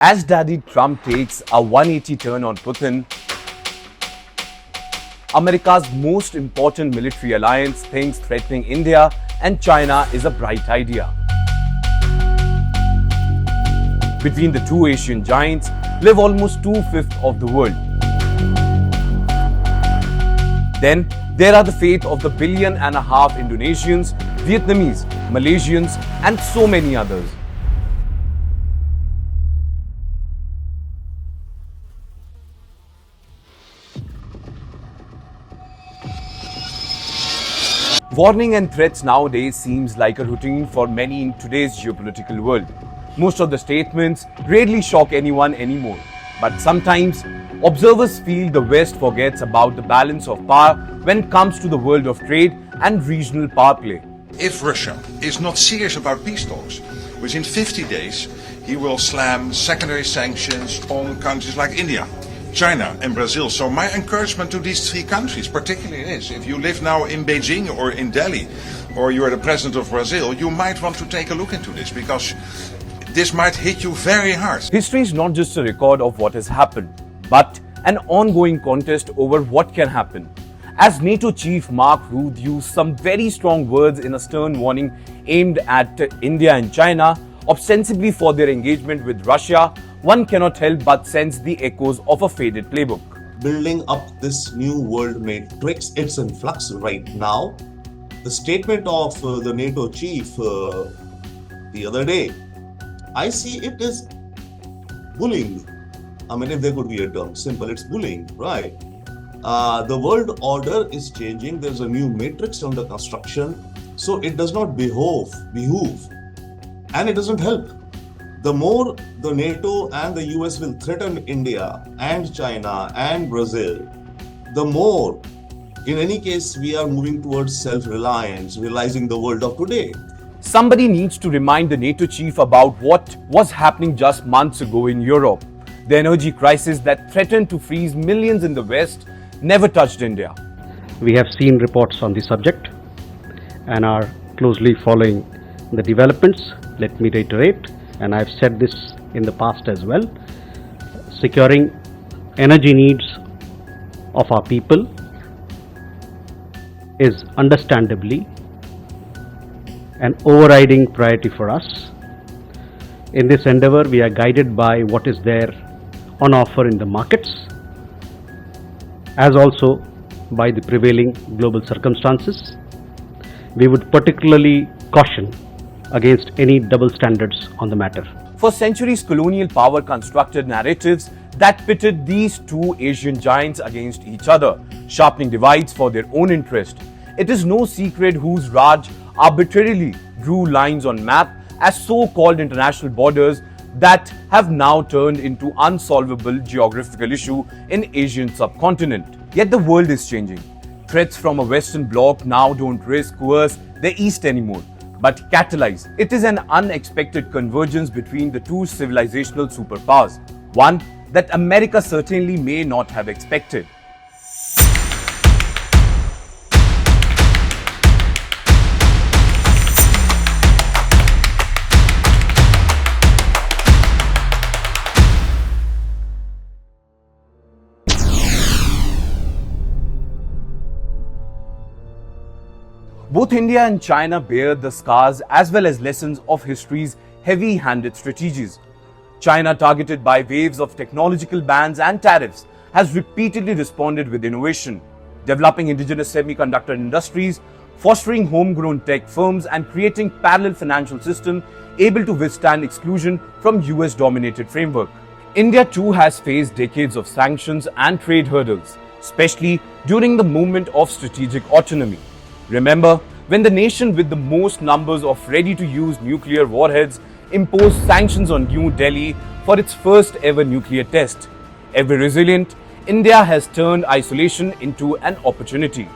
As Daddy Trump takes a 180 turn on Putin, America's most important military alliance thinks threatening India and China is a bright idea. Between the two Asian giants live almost 2/5 of the world. Then there are the fate of the 1.5 billion Indonesians, Vietnamese, Malaysians, and so many others. Warning and threats nowadays seems like a routine for many in today's geopolitical world. Most of the statements rarely shock anyone anymore. But sometimes, observers feel the West forgets about the balance of power when it comes to the world of trade and regional power play. If Russia is not serious about peace talks, within 50 days he will slam secondary sanctions on countries like India, China and Brazil. So my encouragement to these three countries particularly is, if you live now in Beijing or in Delhi, or you are the president of Brazil, you might want to take a look into this, because this might hit you very hard. History is not just a record of what has happened, but an ongoing contest over what can happen. As NATO chief Mark Rutte used some very strong words in a stern warning aimed at India and China, ostensibly for their engagement with Russia, one cannot help but sense the echoes of a faded playbook. Building up this new world matrix, it's in flux right now. The statement of the NATO chief the other day, I see it as bullying. I mean, if there could be a term, simple, it's bullying, right? The world order is changing. There's a new matrix under construction. So it does not behoove, and it doesn't help. The more the NATO and the US will threaten India and China and Brazil, the more, in any case, we are moving towards self-reliance, realizing the world of today. Somebody needs to remind the NATO chief about what was happening just months ago in Europe. The energy crisis that threatened to freeze millions in the West never touched India. We have seen reports on the subject and are closely following the developments. Let me reiterate, and I've said this in the past as well, securing energy needs of our people is understandably an overriding priority for us. In this endeavor, we are guided by what is there on offer in the markets, as also by the prevailing global circumstances. We would particularly caution against any double standards on the matter. For centuries, colonial power constructed narratives that pitted these two Asian giants against each other, sharpening divides for their own interest. It is no secret whose Raj arbitrarily drew lines on map as so-called international borders that have now turned into unsolvable geographical issue in Asian subcontinent. Yet the world is changing. Threats from a Western bloc now don't risk coerce the East anymore, but catalyze. It is an unexpected convergence between the two civilizational superpowers, one that America certainly may not have expected. Both India and China bear the scars as well as lessons of history's heavy-handed strategies. China, targeted by waves of technological bans and tariffs, has repeatedly responded with innovation, developing indigenous semiconductor industries, fostering homegrown tech firms, and creating parallel financial systems able to withstand exclusion from US-dominated framework. India too has faced decades of sanctions and trade hurdles, especially during the moment of strategic autonomy. Remember, when the nation with the most numbers of ready-to-use nuclear warheads imposed sanctions on New Delhi for its first ever nuclear test. Ever resilient, India has turned isolation into an opportunity,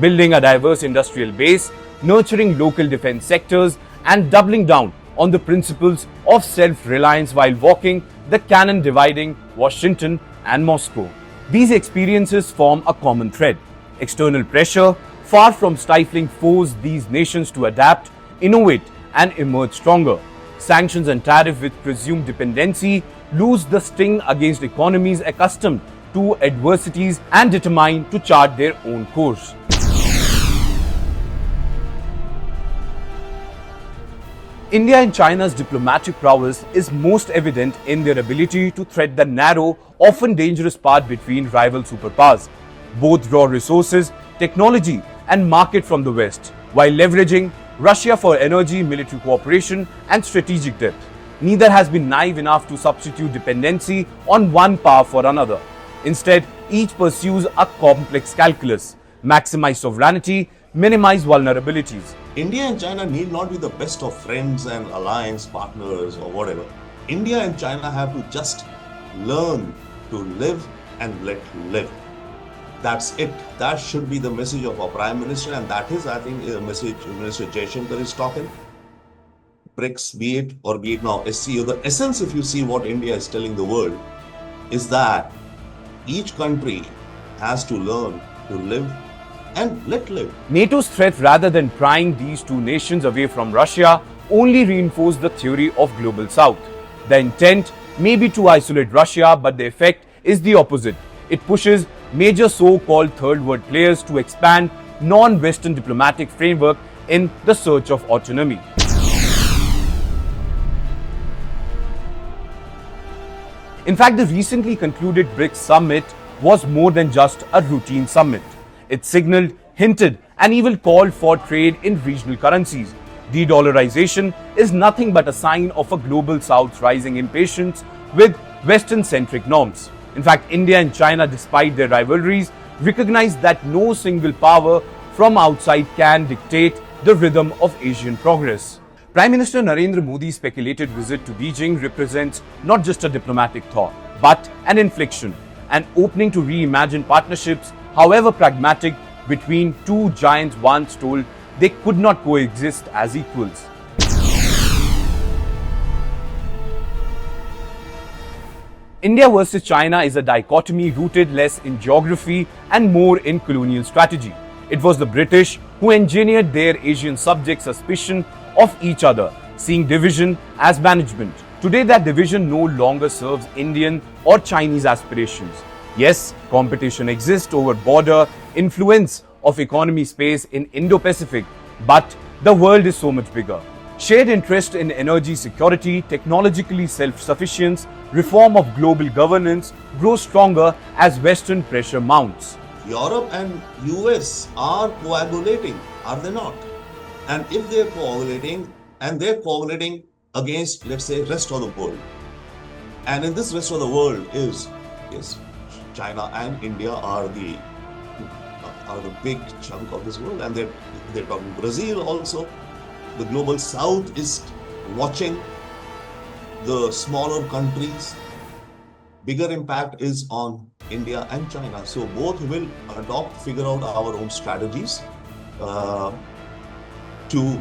building a diverse industrial base, nurturing local defense sectors, and doubling down on the principles of self-reliance while walking the canon dividing Washington and Moscow. These experiences form a common thread. External pressure, far from stifling, force these nations to adapt, innovate, and emerge stronger. Sanctions and tariff with presumed dependency lose the sting against economies accustomed to adversities and determined to chart their own course. India and China's diplomatic prowess is most evident in their ability to thread the narrow, often dangerous path between rival superpowers. Both draw resources, technology, and market from the West, while leveraging Russia for energy, military cooperation, and strategic depth. Neither has been naive enough to substitute dependency on one power for another. Instead, each pursues a complex calculus: maximize sovereignty, minimize vulnerabilities. India and China need not be the best of friends and alliance partners or whatever. India and China have to just learn to live and let live. That's it. That should be the message of our Prime Minister, and that is, I think, the message Minister Jaishankar is talking. BRICS, be it or be it now SCO, the essence, if you see what India is telling the world, is that each country has to learn to live and let live. NATO's threat, rather than prying these two nations away from Russia, only reinforced the theory of Global South. The intent may be to isolate Russia, but the effect is the opposite. It pushes major so-called third world players to expand non-Western diplomatic framework in the search of autonomy. In fact, the recently concluded BRICS summit was more than just a routine summit. It signaled, hinted, and even called for trade in regional currencies. De-dollarization is nothing but a sign of a global South's rising impatience with Western-centric norms. In fact, India and China, despite their rivalries, recognize that no single power from outside can dictate the rhythm of Asian progress. Prime Minister Narendra Modi's speculated visit to Beijing represents not just a diplomatic thought, but an inflection, an opening to reimagine partnerships, however pragmatic, between two giants once told they could not coexist as equals. India versus China is a dichotomy rooted less in geography and more in colonial strategy. It was the British who engineered their Asian subjects' suspicion of each other, seeing division as management. Today, that division no longer serves Indian or Chinese aspirations. Yes, competition exists over border influence of economy space in Indo-Pacific, but the world is so much bigger. Shared interest in energy security, technologically self-sufficiency, reform of global governance grows stronger as Western pressure mounts. Europe and US are coagulating, are they not? And if they're coagulating, and they're coagulating against, let's say, rest of the world. And in this rest of the world is, yes, China and India are the big chunk of this world, and they're talking Brazil also. The global South is watching the smaller countries. Bigger impact is on India and China. So both will figure out our own strategies to,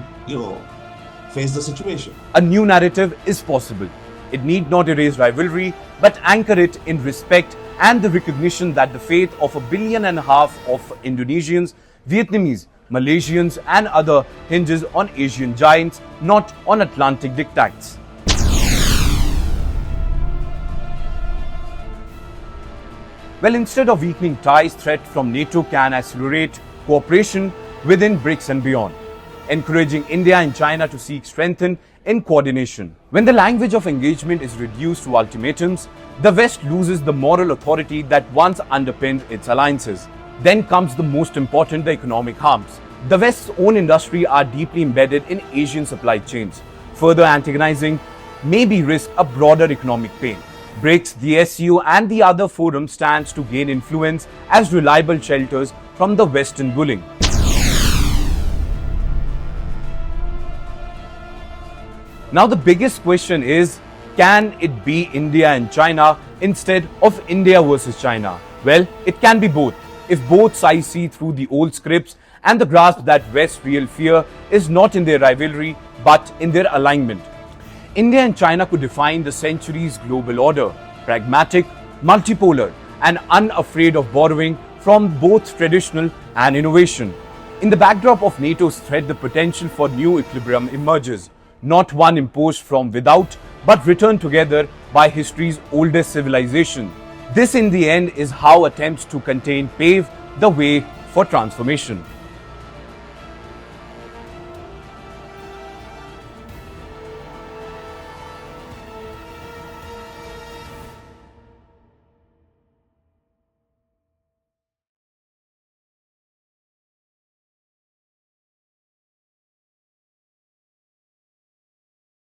face the situation. A new narrative is possible. It need not erase rivalry, but anchor it in respect and the recognition that the fate of 1.5 billion of Indonesians, Vietnamese, Malaysians and other hinges on Asian giants, not on Atlantic diktats. Well, instead of weakening ties, threat from NATO can accelerate cooperation within BRICS and beyond, encouraging India and China to seek strengthen in coordination. When the language of engagement is reduced to ultimatums, the West loses the moral authority that once underpinned its alliances. Then comes the most important, the economic harms. The West's own industry are deeply embedded in Asian supply chains. Further antagonizing maybe risk a broader economic pain. BRICS, the SCO and the other forums stands to gain influence as reliable shelters from the Western bullying. Now the biggest question is, can it be India and China instead of India versus China? Well, it can be both, if both sides see through the old scripts and the grasp that West's real fear is not in their rivalry but in their alignment. India and China could define the century's global order, pragmatic, multipolar, and unafraid of borrowing from both traditional and innovation. In the backdrop of NATO's threat, the potential for new equilibrium emerges, not one imposed from without, but returned together by history's oldest civilization. This in the end is how attempts to contain pave the way for transformation.